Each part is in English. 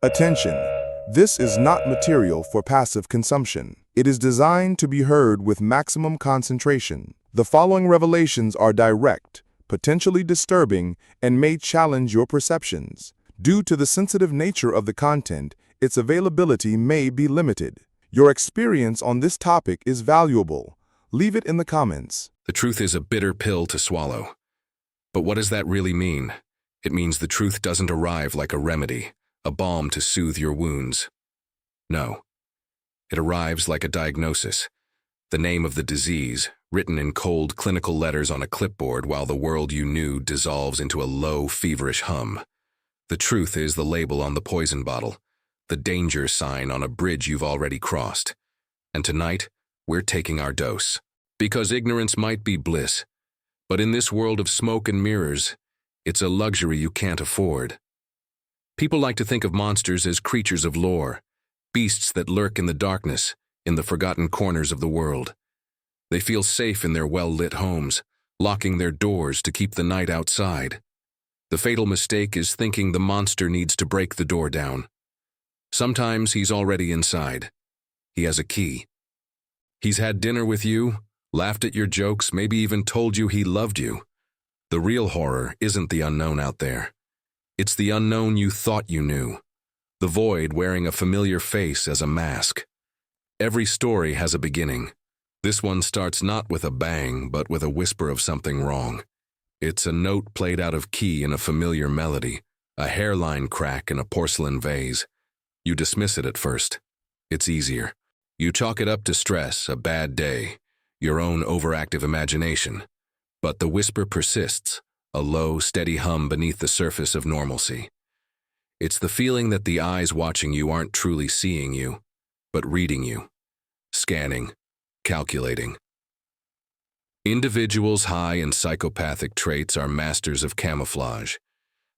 Attention! This is not material for passive consumption. It is designed to be heard with maximum concentration. The following revelations are direct, potentially disturbing, and may challenge your perceptions. Due to the sensitive nature of the content, its availability may be limited. Your experience on this topic is valuable. Leave it in the comments. The truth is a bitter pill to swallow. But what does that really mean? It means the truth doesn't arrive like a remedy, a balm to soothe your wounds. No. It arrives like a diagnosis, the name of the disease, written in cold clinical letters on a clipboard while the world you knew dissolves into a low, feverish hum. The truth is the label on the poison bottle, the danger sign on a bridge you've already crossed. And tonight, we're taking our dose. Because ignorance might be bliss, but in this world of smoke and mirrors, it's a luxury you can't afford. People like to think of monsters as creatures of lore, beasts that lurk in the darkness, in the forgotten corners of the world. They feel safe in their well-lit homes, locking their doors to keep the night outside. The fatal mistake is thinking the monster needs to break the door down. Sometimes he's already inside. He has a key. He's had dinner with you, laughed at your jokes, maybe even told you he loved you. The real horror isn't the unknown out there. It's the unknown you thought you knew. The void wearing a familiar face as a mask. Every story has a beginning. This one starts not with a bang, but with a whisper of something wrong. It's a note played out of key in a familiar melody, a hairline crack in a porcelain vase. You dismiss it at first. It's easier. You chalk it up to stress, a bad day, your own overactive imagination. But the whisper persists, a low, steady hum beneath the surface of normalcy. It's the feeling that the eyes watching you aren't truly seeing you, but reading you, scanning, calculating. Individuals high in psychopathic traits are masters of camouflage.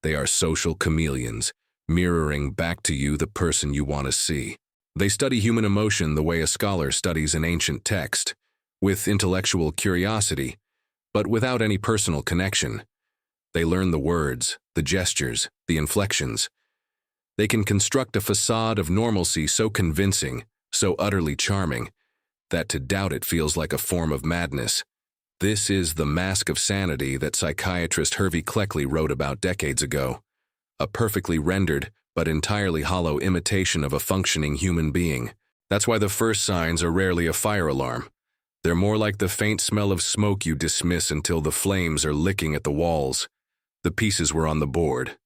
They are social chameleons, mirroring back to you the person you want to see. They study human emotion the way a scholar studies an ancient text, with intellectual curiosity, but without any personal connection. They learn the words, the gestures, the inflections. They can construct a facade of normalcy so convincing, so utterly charming, that to doubt it feels like a form of madness. This is the mask of sanity that psychiatrist Hervey Cleckley wrote about decades ago. A perfectly rendered, but entirely hollow imitation of a functioning human being. That's why the first signs are rarely a fire alarm. They're more like the faint smell of smoke you dismiss until the flames are licking at the walls. The pieces were on the board.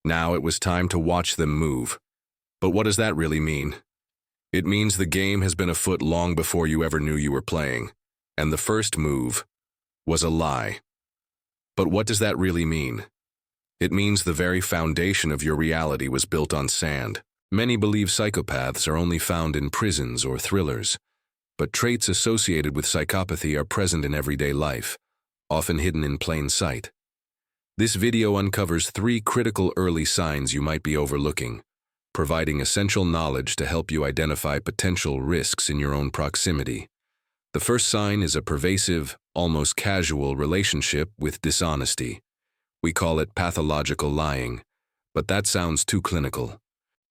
Now it was time to watch them move. But what does that really mean? It means the game has been afoot long before you ever knew you were playing. And the first move was a lie. But what does that really mean? It means the very foundation of your reality was built on sand. Many believe psychopaths are only found in prisons or thrillers. But traits associated with psychopathy are present in everyday life, often hidden in plain sight. This video uncovers 3 critical early signs you might be overlooking, providing essential knowledge to help you identify potential risks in your own proximity. The first sign is a pervasive, almost casual relationship with dishonesty. We call it pathological lying, but that sounds too clinical.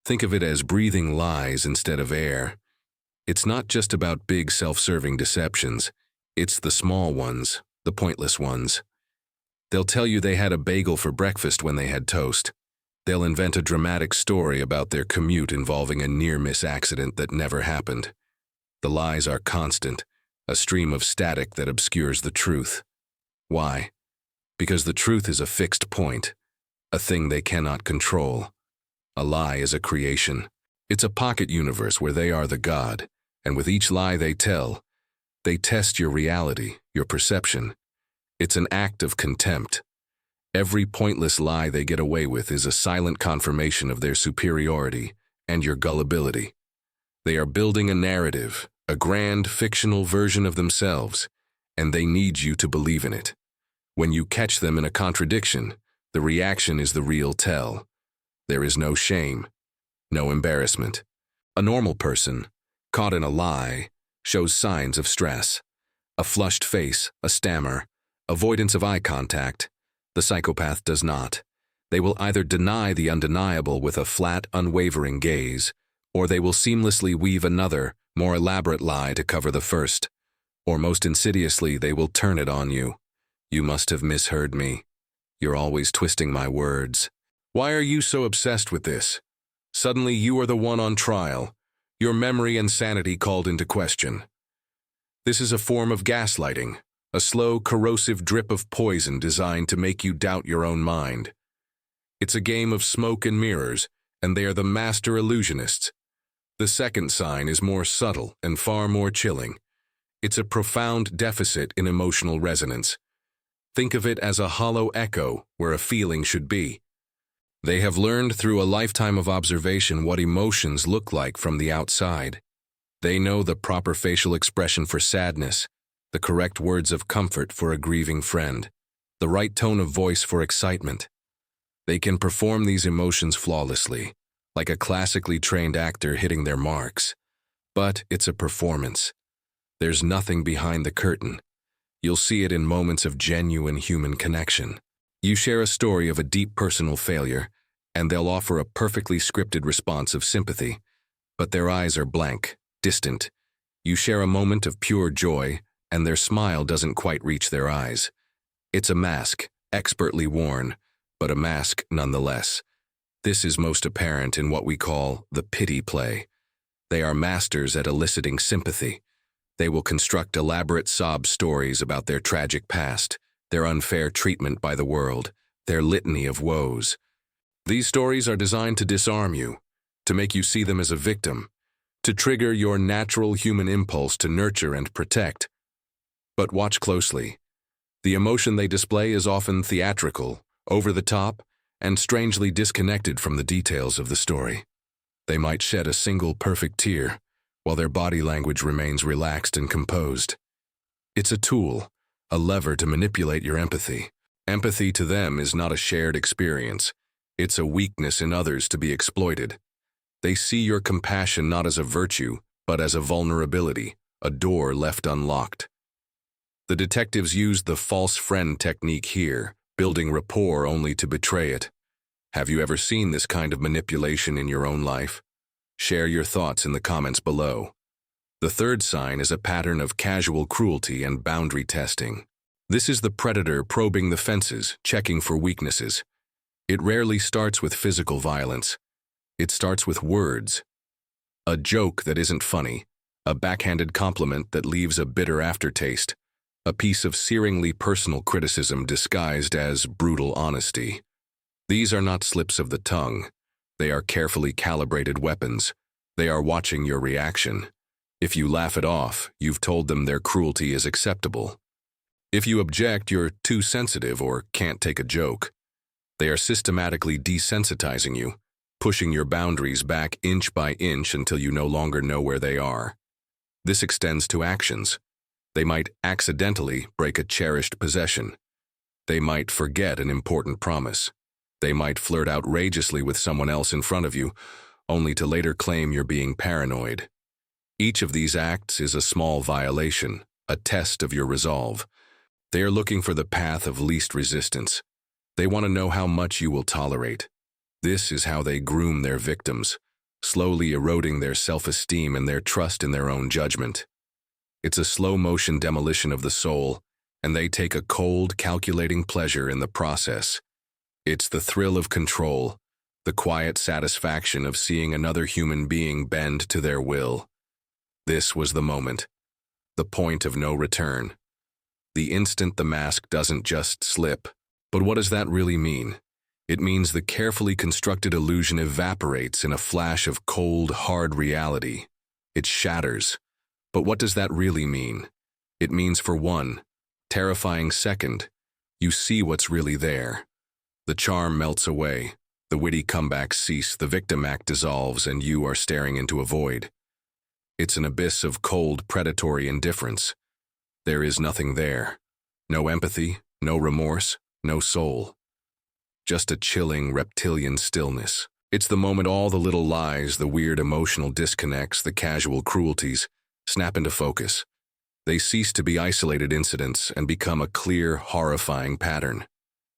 Think of it as breathing lies instead of air. It's not just about big self-serving deceptions. It's the small ones, the pointless ones. They'll tell you they had a bagel for breakfast when they had toast. They'll invent a dramatic story about their commute involving a near-miss accident that never happened. The lies are constant, a stream of static that obscures the truth. Why? Because the truth is a fixed point, a thing they cannot control. A lie is a creation. It's a pocket universe where they are the god, and with each lie they tell, they test your reality, your perception. It's an act of contempt. Every pointless lie they get away with is a silent confirmation of their superiority and your gullibility. They are building a narrative, a grand fictional version of themselves, and they need you to believe in it. When you catch them in a contradiction, the reaction is the real tell. There is no shame, no embarrassment. A normal person, caught in a lie, shows signs of stress. A flushed face, a stammer, avoidance of eye contact. The psychopath does not. They will either deny the undeniable with a flat, unwavering gaze, or they will seamlessly weave another, more elaborate lie to cover the first. Or most insidiously, they will turn it on you. You must have misheard me. You're always twisting my words. Why are you so obsessed with this? Suddenly you are the one on trial, your memory and sanity called into question. This is a form of gaslighting, a slow, corrosive drip of poison designed to make you doubt your own mind. It's a game of smoke and mirrors, and they are the master illusionists. The second sign is more subtle and far more chilling. It's a profound deficit in emotional resonance. Think of it as a hollow echo where a feeling should be. They have learned through a lifetime of observation what emotions look like from the outside. They know the proper facial expression for sadness, the correct words of comfort for a grieving friend, the right tone of voice for excitement. They can perform these emotions flawlessly, like a classically trained actor hitting their marks. But it's a performance. There's nothing behind the curtain. You'll see it in moments of genuine human connection. You share a story of a deep personal failure, and they'll offer a perfectly scripted response of sympathy, but their eyes are blank, distant. You share a moment of pure joy, and their smile doesn't quite reach their eyes. It's a mask, expertly worn, but a mask nonetheless. This is most apparent in what we call the pity play. They are masters at eliciting sympathy. They will construct elaborate sob stories about their tragic past, their unfair treatment by the world, their litany of woes. These stories are designed to disarm you, to make you see them as a victim, to trigger your natural human impulse to nurture and protect. But watch closely. The emotion they display is often theatrical, over the top, and strangely disconnected from the details of the story. They might shed a single perfect tear, while their body language remains relaxed and composed. It's a tool, a lever to manipulate your empathy. Empathy to them is not a shared experience. It's a weakness in others to be exploited. They see your compassion not as a virtue, but as a vulnerability, a door left unlocked. The detectives used the false friend technique here, building rapport only to betray it. Have you ever seen this kind of manipulation in your own life? Share your thoughts in the comments below. The third sign is a pattern of casual cruelty and boundary testing. This is the predator probing the fences, checking for weaknesses. It rarely starts with physical violence. It starts with words. A joke that isn't funny, a backhanded compliment that leaves a bitter aftertaste, a piece of searingly personal criticism disguised as brutal honesty. These are not slips of the tongue. They are carefully calibrated weapons. They are watching your reaction. If you laugh it off, you've told them their cruelty is acceptable. If you object, you're too sensitive or can't take a joke. They are systematically desensitizing you, pushing your boundaries back inch by inch until you no longer know where they are. This extends to actions. They might accidentally break a cherished possession. They might forget an important promise. They might flirt outrageously with someone else in front of you, only to later claim you're being paranoid. Each of these acts is a small violation, a test of your resolve. They are looking for the path of least resistance. They want to know how much you will tolerate. This is how they groom their victims, slowly eroding their self-esteem and their trust in their own judgment. It's a slow-motion demolition of the soul, and they take a cold, calculating pleasure in the process. It's the thrill of control, the quiet satisfaction of seeing another human being bend to their will. This was the moment, the point of no return. The instant the mask doesn't just slip. But what does that really mean? It means the carefully constructed illusion evaporates in a flash of cold, hard reality. It shatters. But what does that really mean? It means, for one, terrifying second, you see what's really there. The charm melts away, the witty comebacks cease, the victim act dissolves, and you are staring into a void. It's an abyss of cold, predatory indifference. There is nothing there. No empathy, no remorse, no soul. Just a chilling, reptilian stillness. It's the moment all the little lies, the weird emotional disconnects, the casual cruelties, snap into focus. They cease to be isolated incidents and become a clear, horrifying pattern.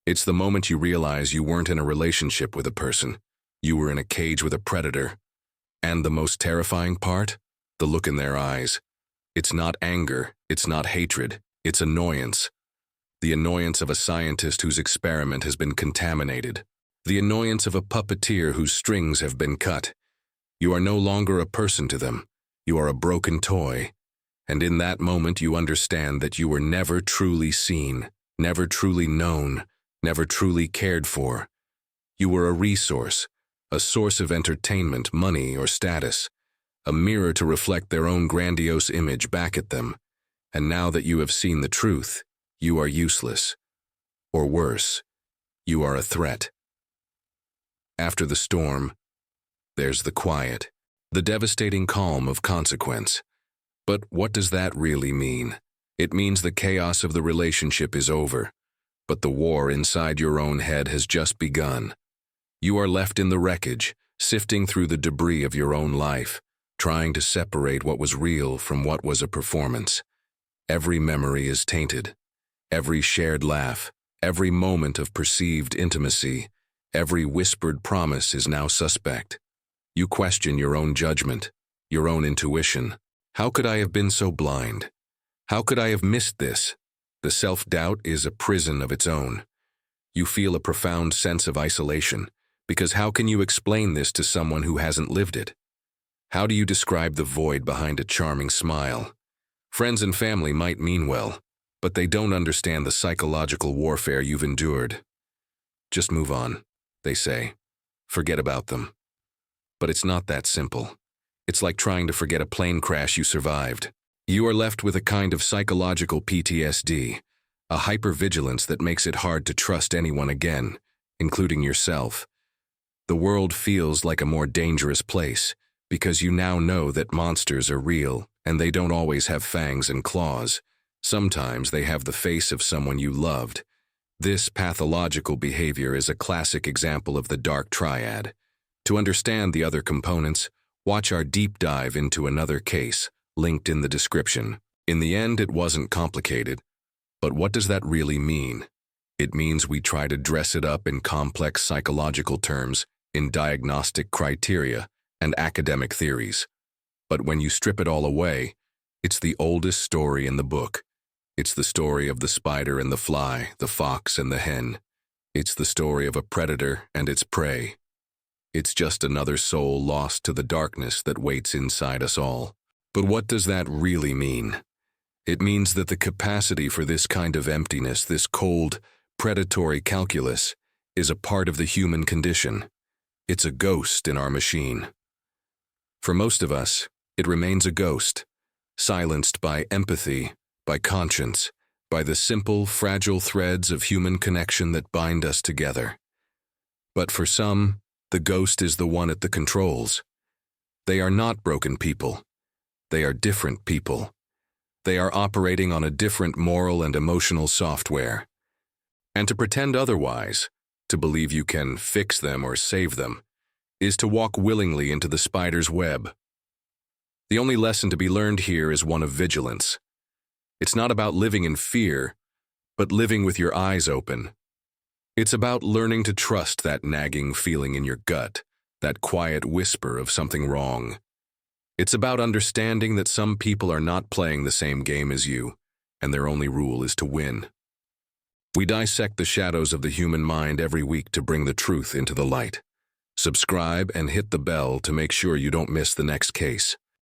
It's the moment you realize you weren't in a relationship with a person. You were in a cage with a predator. And the most terrifying part? The look in their eyes. It's not anger, it's not hatred, it's annoyance. The annoyance of a scientist whose experiment has been contaminated. The annoyance of a puppeteer whose strings have been cut. You are no longer a person to them. You are a broken toy. And in that moment you understand that you were never truly seen, never truly known, never truly cared for. You were a resource, a source of entertainment, money, or status, a mirror to reflect their own grandiose image back at them. And now that you have seen the truth, you are useless. Or worse, you are a threat. After the storm, there's the quiet, the devastating calm of consequence. But what does that really mean? It means the chaos of the relationship is over, but the war inside your own head has just begun. You are left in the wreckage, sifting through the debris of your own life, trying to separate what was real from what was a performance. Every memory is tainted. Every shared laugh, every moment of perceived intimacy, every whispered promise is now suspect. You question your own judgment, your own intuition. How could I have been so blind? How could I have missed this? The self-doubt is a prison of its own. You feel a profound sense of isolation, because how can you explain this to someone who hasn't lived it? How do you describe the void behind a charming smile? Friends and family might mean well, but they don't understand the psychological warfare you've endured. Just move on, they say. Forget about them. But it's not that simple. It's like trying to forget a plane crash you survived. You are left with a kind of psychological PTSD, a hypervigilance that makes it hard to trust anyone again, including yourself. The world feels like a more dangerous place, because you now know that monsters are real, and they don't always have fangs and claws. Sometimes they have the face of someone you loved. This pathological behavior is a classic example of the dark triad. To understand the other components, watch our deep dive into another case, linked in the description. In the end, it wasn't complicated. But what does that really mean? It means we try to dress it up in complex psychological terms, in diagnostic criteria, and academic theories. But when you strip it all away, it's the oldest story in the book. It's the story of the spider and the fly, the fox and the hen. It's the story of a predator and its prey. It's just another soul lost to the darkness that waits inside us all. But what does that really mean? It means that the capacity for this kind of emptiness, this cold, predatory calculus, is a part of the human condition. It's a ghost in our machine. For most of us, it remains a ghost, silenced by empathy, by conscience, by the simple, fragile threads of human connection that bind us together. But for some, the ghost is the one at the controls. They are not broken people. They are different people. They are operating on a different moral and emotional software. And to pretend otherwise, to believe you can fix them or save them, is to walk willingly into the spider's web. The only lesson to be learned here is one of vigilance. It's not about living in fear, but living with your eyes open. It's about learning to trust that nagging feeling in your gut, that quiet whisper of something wrong. It's about understanding that some people are not playing the same game as you, and their only rule is to win. We dissect the shadows of the human mind every week to bring the truth into the light. Subscribe and hit the bell to make sure you don't miss the next case.